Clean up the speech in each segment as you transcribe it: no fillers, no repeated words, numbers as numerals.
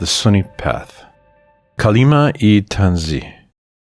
the Sunni Path. Kalima-e Tanzih.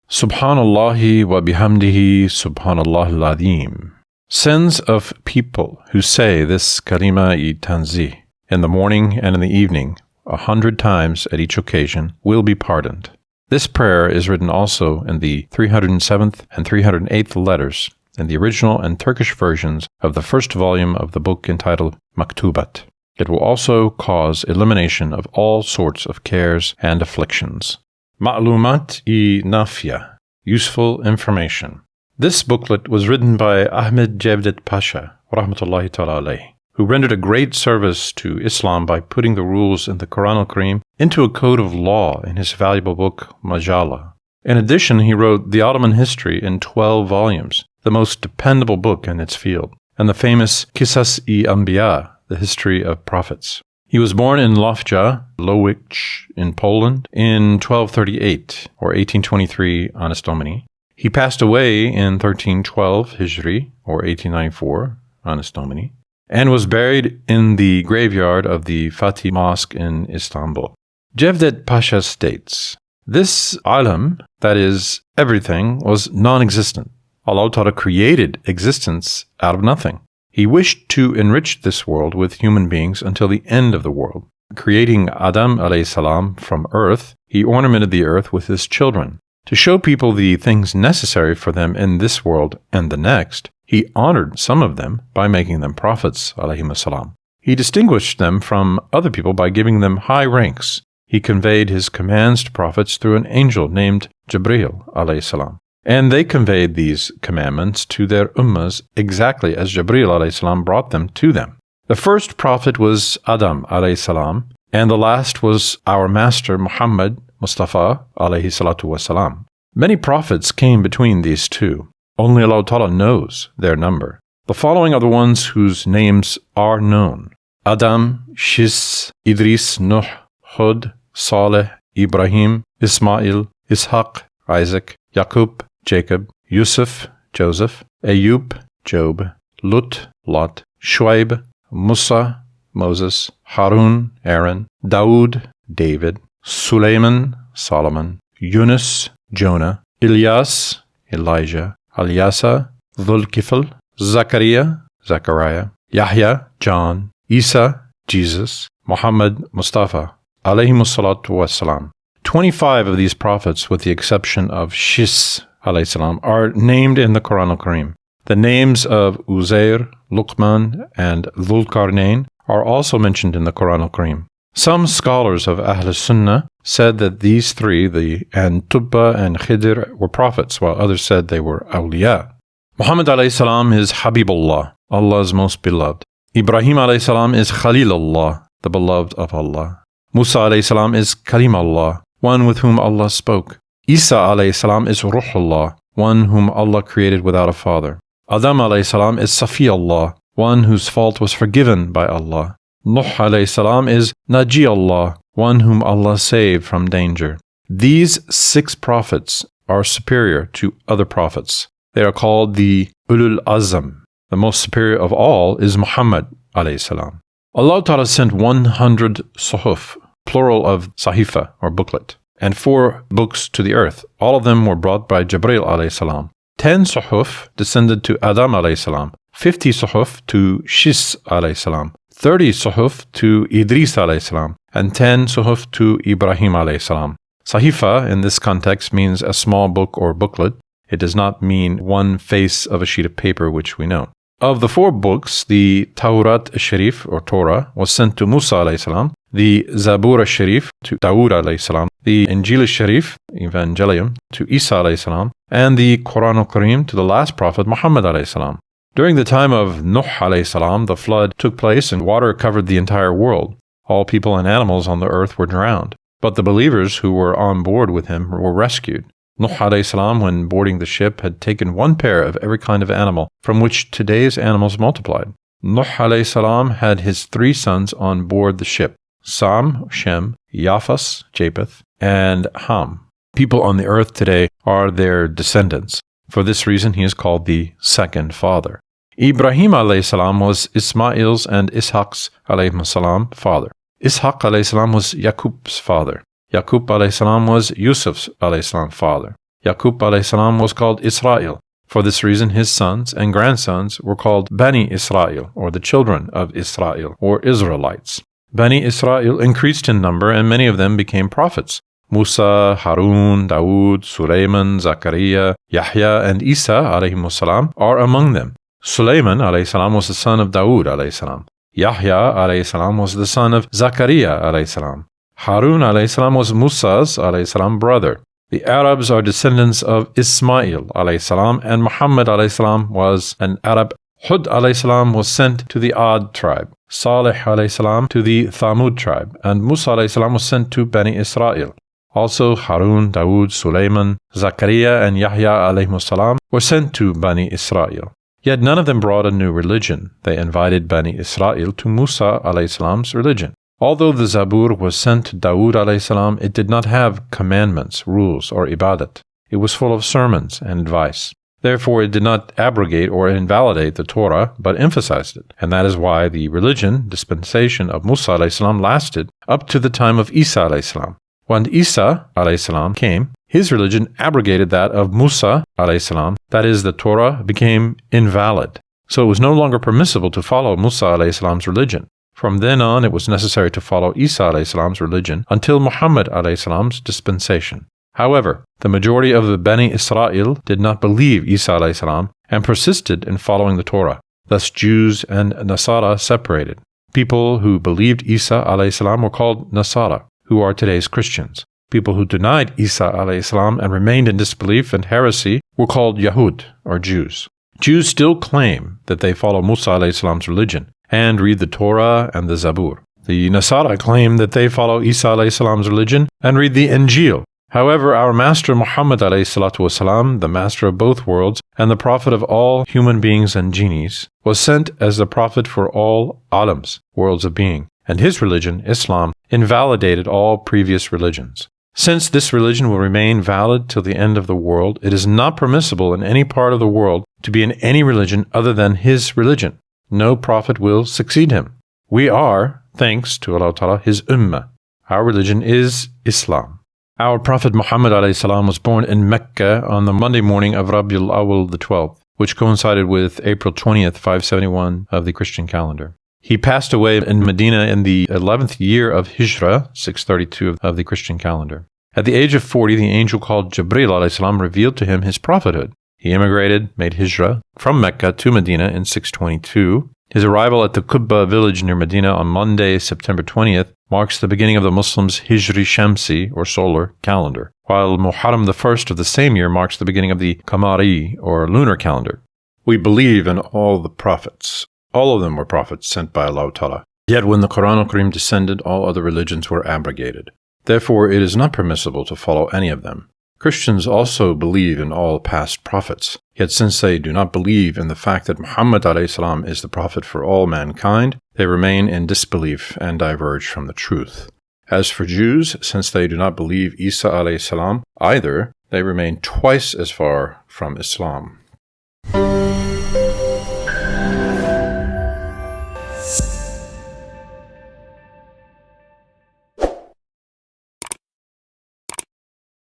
Subhanallahi wa bihamdihi subhanallah al-azim. Sins of people who say this Kalima-e Tanzih in the morning and in the evening 100 times at each occasion will be pardoned. This prayer is written also in the 307th and 308th letters in the original and Turkish versions of the first volume of the book entitled Maktubat. It will also cause elimination of all sorts of cares and afflictions. Ma'lumat-e Nafya, useful information. This booklet was written by Ahmed Cevdet Pasha, rahmatullahi ta'ala alayh, who rendered a great service to Islam by putting the rules in the Quran al-Karim into a code of law in his valuable book, Majalla. In addition, he wrote the Ottoman history in 12 volumes, the most dependable book in its field, and the famous Qisas-e Anbiya, the history of prophets. He was born in Lowicz in Poland in 1238 or 1823 Anno Domini. He passed away in 1312 Hijri or 1894 Anno Domini, and was buried in the graveyard of the Fatih Mosque in Istanbul. Cevdet Pasha states, this alam, that is, everything, was non-existent. Allah Ta'ala created existence out of nothing. He wished to enrich this world with human beings until the end of the world. Creating Adam alayhi salam from earth, he ornamented the earth with his children. To show people the things necessary for them in this world and the next, he honored some of them by making them prophets, alayhim salam. He distinguished them from other people by giving them high ranks. He conveyed his commands to prophets through an angel named Jibreel, alayhi salam. And they conveyed these commandments to their ummas exactly as Jibreel, alayhi salam, brought them to them. The first prophet was Adam, alayhi salam, and the last was our master Muhammad Mustafa, alayhi salatu wasalam. Many prophets came between these two. Only Allah Ta'ala knows their number. The following are the ones whose names are known: Adam, Shis, Idris, Nuh, Hud, Saleh, Ibrahim, Ismail, Ishaq, Isaac, Yaqub, Jacob, Yusuf, Joseph, Ayub, Job, Lut, Lot, Shuaib, Musa, Moses, Harun, Aaron, Daud, David, Sulaiman, Solomon, Yunus, Jonah, Ilyas, Elijah, Alyasa, Dhul-Kifl, Zachariah, Yahya, John, Isa, Jesus, Muhammad, Mustafa, alayhimus salatu wassalam. 25 of these prophets, with the exception of Shis, alayhi salam, are named in the Quran al-Karim. The names of Uzair, Luqman, and Dhul-Qarnayn are also mentioned in the Quran al-Karim. Some scholars of Ahl Sunnah said that these three, and Tubba and Khidr, were prophets, while others said they were awliya. Muhammad alayhi salam is Habibullah, Allah's most beloved. Ibrahim alayhi salam is Khalilullah, the beloved of Allah. Musa alayhi salam is Kalimullah, one with whom Allah spoke. Isa alayhi salam is Ruhullah, one whom Allah created without a father. Adam alayhi salam is Safiyullah, one whose fault was forgiven by Allah. Nuh alayhi salam is Najiyullah, one whom Allah saved from danger. These 6 prophets are superior to other prophets. They are called the Ulul Azam. The most superior of all is Muhammad alayhi salam. Allah Ta'ala sent 100 suhuf, plural of sahifa or booklet, and 4 books to the earth. All of them were brought by Jibreel alayhi salam. 10 suhuf descended to Adam alayhi salam, 50 suhuf to Shis alayhi salam, 30 suhuf to Idris alayhi salam, and 10 suhuf to Ibrahim alayhi salam. Sahifa in this context means a small book or booklet. It does not mean one face of a sheet of paper, which we know. Of the 4 books, the Tawrat Sharif or Torah was sent to Musa alayhi salam, the Zabur Sharif to Dawood alayhi salam, the Injil Sharif, Evangelium, to Isa alayhi salam, and the Quran al-Karim to the last prophet Muhammad alayhi salam. During the time of Nuh alayhi salam, the flood took place and water covered the entire world. All people and animals on the earth were drowned. But the believers who were on board with him were rescued. Nuh alayhi salam, when boarding the ship, had taken 1 pair of every kind of animal, from which today's animals multiplied. Nuh alayhi salam had his 3 sons on board the ship: Sam, Shem, Japheth, Japheth, and Ham. People on the earth today are their descendants. For this reason, he is called the second father. Ibrahim alayhi salam was Ismail's and Ishaq's alayhi salam father. Ishaq alayhi salam was Yaqub's father. Yaqub alayhi salam was Yusuf's alayhi salam father. Yaqub alayhi salam was called Israel. For this reason, his sons and grandsons were called Bani Israel, or the children of Israel, or Israelites. Bani Israel increased in number, and many of them became prophets. Musa, Harun, Dawood, Sulaiman, Zakaria, Yahya, and Isa alayhimus salam are among them. Sulaiman alayhi salam was the son of Dawood alayhi salam. Yahya alayhi salam was the son of Zakaria alayhi salam. Harun alayhi salam was Musa's alayhi salam brother. The Arabs are descendants of Ismail alayhi salam, and Muhammad alayhi salam was an Arab. Hud alayhi salam was sent to the Ad tribe, Salih alayhi salam to the Thamud tribe, and Musa alayhi salam was sent to Bani Israel. Also, Harun, Dawood, Sulaiman, Zakaria, and Yahya alayhimus salam were sent to Bani Israel. Yet none of them brought a new religion. They invited Bani Israel to Musa alayhi salam's religion. Although the Zabur was sent to Dawood alayhi salam, it did not have commandments, rules, or ibadat. It was full of sermons and advice. Therefore, it did not abrogate or invalidate the Torah, but emphasized it. And that is why the religion, dispensation of Musa alayhi salam lasted up to the time of Isa alayhi salam. When Isa alayhi salam came, his religion abrogated that of Musa alayhi salam, that is, the Torah became invalid. So it was no longer permissible to follow Musa alayhi salam's religion. From then on, it was necessary to follow Isa alayhi salam's religion until Muhammad alayhi salam's dispensation. However, the majority of the Bani Israel did not believe Isa alayhi salam and persisted in following the Torah. Thus, Jews and Nasara separated. People who believed Isa alayhi salam were called Nasara, who are today's Christians. People who denied Isa alayhi salam and remained in disbelief and heresy were called Yahud, or Jews. Jews still claim that they follow Musa alayhi salam's religion and read the Torah and the Zabur. The Nasara claim that they follow Isa alayhi salam's religion and read the Injil. However, our Master Muhammad alayhi salatu wasalam, the Master of both worlds and the Prophet of all human beings and genies, was sent as the Prophet for all alams, worlds of being, and his religion, Islam, invalidated all previous religions. Since this religion will remain valid till the end of the world, it is not permissible in any part of the world to be in any religion other than his religion. No prophet will succeed him. We are, thanks to Allah Ta'ala, his ummah. Our religion is Islam. Our Prophet Muhammad ﷺ was born in Mecca on the Monday morning of Rabiul Awwal the 12th, which coincided with April 20th, 571 of the Christian calendar. He passed away in Medina in the 11th year of Hijrah, 632 of the Christian calendar. At the age of 40, the angel called Jibreel ﷺ revealed to him his prophethood. He immigrated, made Hijrah, from Mecca to Medina in 622. His arrival at the Qubba village near Medina on Monday, September 20th, marks the beginning of the Muslims' Hijri Shamsi, or solar, calendar, while Muharram the 1st of the same year marks the beginning of the Qamari, or lunar calendar. We believe in all the prophets. All of them were prophets sent by Allah Ta'ala. Yet when the Quran al-Karim descended, all other religions were abrogated. Therefore, it is not permissible to follow any of them. Christians also believe in all past prophets. Yet since they do not believe in the fact that Muhammad ﷺ is the prophet for all mankind, they remain in disbelief and diverge from the truth. As for Jews, since they do not believe Isa ﷺ either, they remain twice as far from Islam.